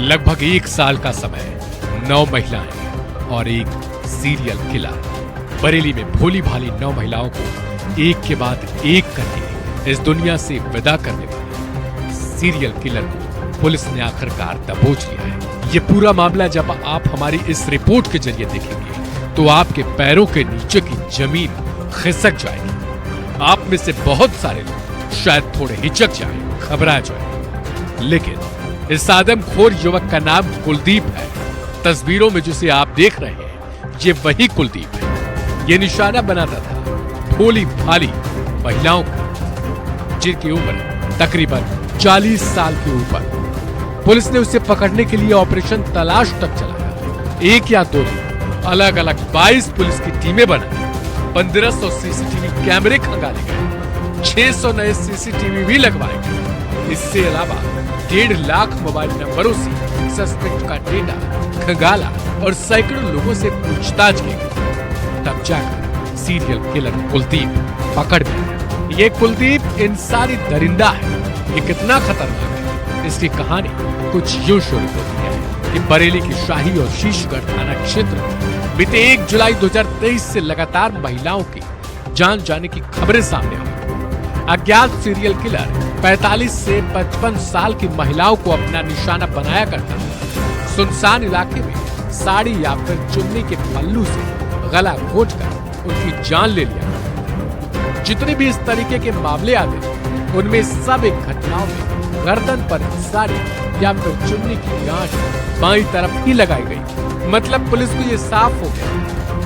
लगभग 1 साल का समय, 9 महिलाएं और एक सीरियल किलर। बरेली में भोली भाली 9 महिलाओं को एक के बाद एक करके इस दुनिया से विदा करने वाले सीरियल किलर को पुलिस ने आखिरकार दबोच लिया है। ये पूरा मामला जब आप हमारी इस रिपोर्ट के जरिए देखेंगे तो आपके पैरों के नीचे की जमीन खिसक जाएगी। आप में से बहुत सारे लोग शायद थोड़े हिचक जाएं, घबरा जाएं, लेकिन इस आदमखोर युवक का नाम कुलदीप है। तस्वीरों में जिसे आप देख रहे हैं ये वही कुलदीप है। ये निशाना बनाता था भोली भाली महिलाओं को जिनकी उम्र तकरीबन 40 साल के ऊपर। पुलिस ने उसे पकड़ने के लिए ऑपरेशन तलाश तक चलाया। 1 या 2 दिन अलग अलग 22 पुलिस की टीमें बनाई, 1500 सीसीटीवी कैमरे खंगाले गए, 600 नए सीसीटीवी भी लगवाए गए। इससे अलावा 1.5 लाख मोबाइल नंबरों से सस्पेक्ट का डेटा खंगाला और सैकड़ों लोगों से पूछताछ की गई। तब जाकर सीरियल किलर कुलदीप पकड़ में आया। ये कुलदीप इंसानी दरिंदा है। ये कितना खतरनाक है, इसकी कहानी कुछ यूं शुरू होती है कि बरेली की शाही और शीशगढ़ थाना क्षेत्र में बीते 1 जुलाई 2023 से लगातार महिलाओं की जान जाने की खबरें सामने आई। अज्ञात सीरियल किलर 45 से 55 साल की महिलाओं को अपना निशाना बनाया करता था। सुनसान इलाके में साड़ी या फिर चुन्नी के पल्लू से गला घोंटकर उनकी जान ले लिया। जितने भी इस तरीके के मामले आते उनमें सब एक घटनाओं में गर्दन पर साड़ी या फिर चुन्नी की गांठ बाईं तरफ ही लगाई गई। मतलब पुलिस को ये साफ हो गया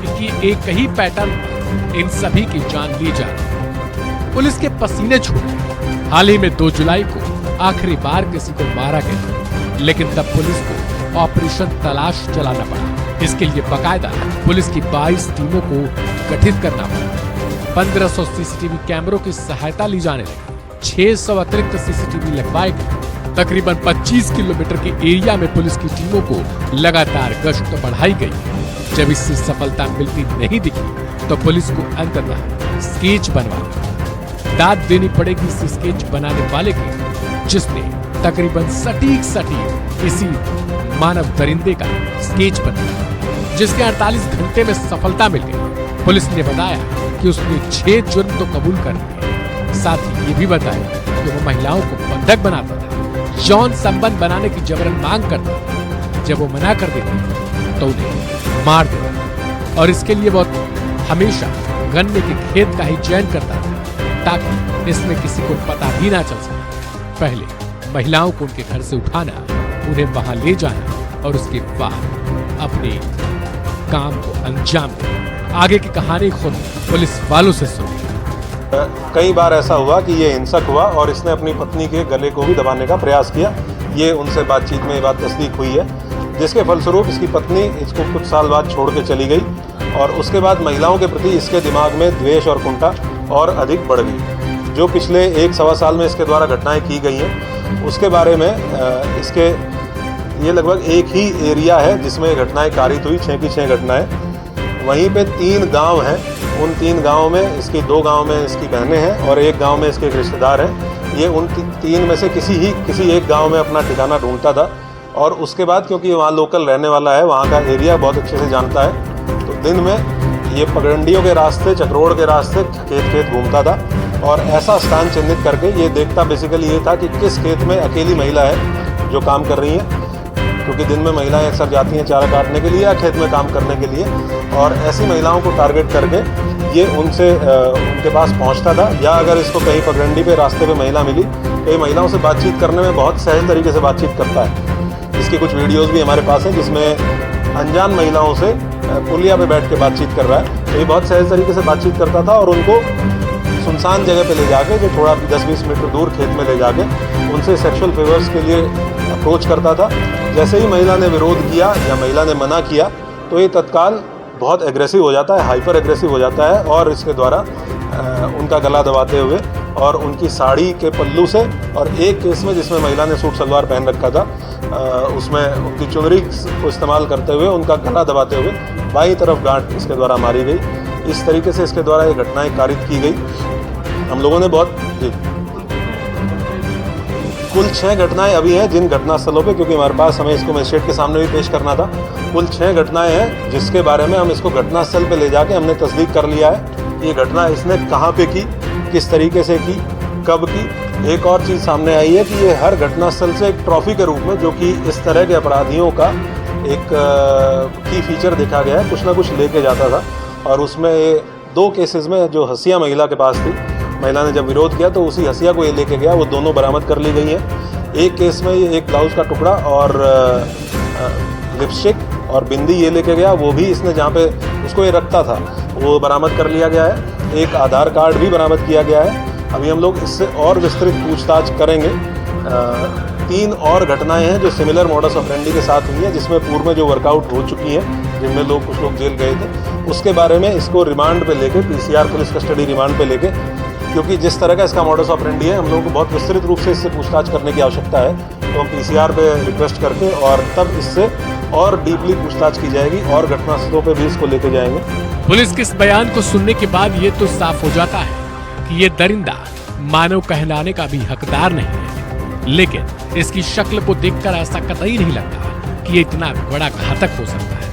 कि एक ही पैटर्न इन सभी की जान ली जा रही। पुलिस के पसीने छूट गए। हाल ही में 2 जुलाई को आखिरी बार किसी को मारा गया, लेकिन तब पुलिस को ऑपरेशन तलाश चलाना पड़ा। इसके लिए बकायदा पुलिस की 22 टीमों को गठित करना पड़ा। 1500 सीसीटीवी कैमरों की सहायता ली जाने लगी। 600 अतिरिक्त सीसीटीवी लगवाए गए। तकरीबन 25 किलोमीटर के एरिया में पुलिस की टीमों को लगातार गश्त बढ़ाई गई। जब इससे सफलता मिलती नहीं दिखी तो पुलिस को अंततः स्केच बनवा दाद देनी पड़ेगी इस स्केच बनाने वाले की, जिसने तकरीबन सटीक इसी मानव दरिंदे का स्केच बनाया, जिसके 48 घंटे में सफलता मिल गई। पुलिस ने बताया कि उसने 6 जुर्म तो कबूल कर लिए। साथ ही ये भी बताया कि वो महिलाओं को बंधक बनाता था, यौन संबंध बनाने की जबरन मांग करता था। जब वो मना कर देते तो उन्हें मार देता और इसके लिए वो हमेशा गन्ने के खेत का ही चयन करता था ताकि इसमें किसी को पता भी ना चल सके। पहले महिलाओं को उनके घर से उठाना, उन्हें वहां ले जाना और उसके बाद अपने काम को अंजाम देना। आगे की कहानी खुद पुलिस वालों से सुनी। कई बार ऐसा हुआ कि ये हिंसक हुआ और इसने अपनी पत्नी के गले को भी दबाने का प्रयास किया। ये उनसे बातचीत में ये बात तस्दीक हुई है, जिसके फलस्वरूप इसकी पत्नी इसको कुछ साल बाद छोड़ के चली गई और उसके बाद महिलाओं के प्रति इसके दिमाग में द्वेष और कुंठा और अधिक बढ़ गई। जो पिछले 1-1.25 साल में इसके द्वारा घटनाएं की गई हैं उसके बारे में इसके ये लगभग एक ही एरिया है जिसमें घटनाएं कारित हुई, 6 की 6 घटनाएं। वहीं पे 3 गांव हैं। उन 3 गांव में इसकी 2 गांव में इसकी बहनें हैं और 1 गांव में इसके एक रिश्तेदार हैं। ये उन 3 में से किसी एक गांव में अपना ठिकाना ढूंढता था और उसके बाद क्योंकि वहाँ लोकल रहने वाला है, वहाँ का एरिया बहुत अच्छे से जानता है, तो दिन में ये पगडंडियों के रास्ते, चक्रोड़ के रास्ते खेत घूमता था और ऐसा स्थान चिन्हित करके ये देखता बेसिकली ये था कि किस खेत में अकेली महिला है जो काम कर रही है, क्योंकि दिन में महिलाएं अक्सर जाती हैं चारा काटने के लिए या खेत में काम करने के लिए, और ऐसी महिलाओं को टारगेट करके ये उनके पास पहुंचता था। या अगर इसको कहीं पगडंडी पे रास्ते पे महिला मिली तो ये महिलाओं से बातचीत करने में बहुत सहज तरीके से बातचीत करता है। इसकी कुछ वीडियोज़ भी हमारे पास हैं जिसमें अनजान महिलाओं से पुलिया पे बैठ के बातचीत कर रहा है। तो ये बहुत सहज तरीके से बातचीत करता था और उनको सुनसान जगह पे ले जाके, जो थोड़ा 10-20 मीटर दूर खेत में ले जाके उनसे सेक्सुअल फेवर्स के लिए अप्रोच करता था। जैसे ही महिला ने विरोध किया या महिला ने मना किया तो ये तत्काल बहुत एग्रेसिव हो जाता है, हाइपर एग्रेसिव हो जाता है और इसके द्वारा उनका गला दबाते हुए और उनकी साड़ी के पल्लू से, और एक केस में जिसमें महिला ने सूट सलवार पहन रखा था उसमें उनकी चुनरी को इस्तेमाल करते हुए उनका गला दबाते हुए बाईं तरफ गांठ इसके द्वारा मारी गई। इस तरीके से इसके द्वारा ये घटनाएं कारित की गई। हम लोगों ने बहुत कुल 6 घटनाएं अभी हैं जिन घटनास्थलों पे, क्योंकि हमारे पास हमें इसको मजिस्ट्रेट के सामने भी पेश करना था। कुल 6 घटनाएं हैं जिसके बारे में हम इसको घटनास्थल पे ले जाके हमने तस्दीक कर लिया है। ये घटना इसने कहाँ पे की, किस तरीके से की, कब की। एक और चीज़ सामने आई है कि ये हर घटनास्थल से एक ट्रॉफी के रूप में, जो कि इस तरह के अपराधियों का एक की फीचर देखा गया है, कुछ ना कुछ लेके जाता था। और उसमें 2 केसेस में जो हसिया महिला के पास थी, महिला ने जब विरोध किया तो उसी हसिया को ये लेके गया, वो दोनों बरामद कर ली गई हैं। एक केस में ये एक ब्लाउज का टुकड़ा और लिपस्टिक और बिंदी ये लेके गया, वो भी इसने जहाँ पे उसको ये रखता था वो बरामद कर लिया गया है। एक आधार कार्ड भी बरामद किया गया है। अभी हम लोग इससे और विस्तृत पूछताछ करेंगे। 3 और घटनाएं हैं जो सिमिलर मॉडस ऑपरेंडी के साथ हुई है, जिसमें पूर्व में जो वर्कआउट हो चुकी हैं, जिनमें कुछ लोग जेल गए थे, उसके बारे में इसको रिमांड पे लेके, पीसीआर पुलिस कस्टडी रिमांड पे लेके, क्योंकि जिस तरह का इसका मॉडस ऑपरेंडी है, हम लोगों को बहुत विस्तृत रूप से इससे पूछताछ करने की आवश्यकता है। तो हम पीसीआर पे रिक्वेस्ट करके और तब इससे और डीपली पूछताछ की जाएगी और घटनास्थलों पे भी इसको लेके जाएंगे। पुलिस के इस बयान को सुनने के बाद ये तो साफ हो जाता है कि ये दरिंदा मानव कहलाने का भी हकदार नहीं है, लेकिन इसकी शक्ल को देखकर ऐसा कतई नहीं लगता कि ये इतना बड़ा घातक हो सकता है।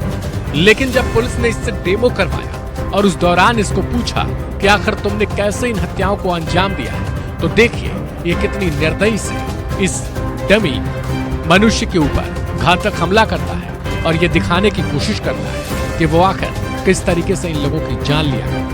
लेकिन जब पुलिस ने इससे डेमो करवाया और उस दौरान इसको पूछा कि आखिर तुमने कैसे इन हत्याओं को अंजाम दिया है, तो देखिए ये कितनी निर्दयी से इस डमी मनुष्य के ऊपर घातक हमला करता है और ये दिखाने की कोशिश करता है कि वो आखिर किस तरीके से इन लोगों की जान लिया करता है।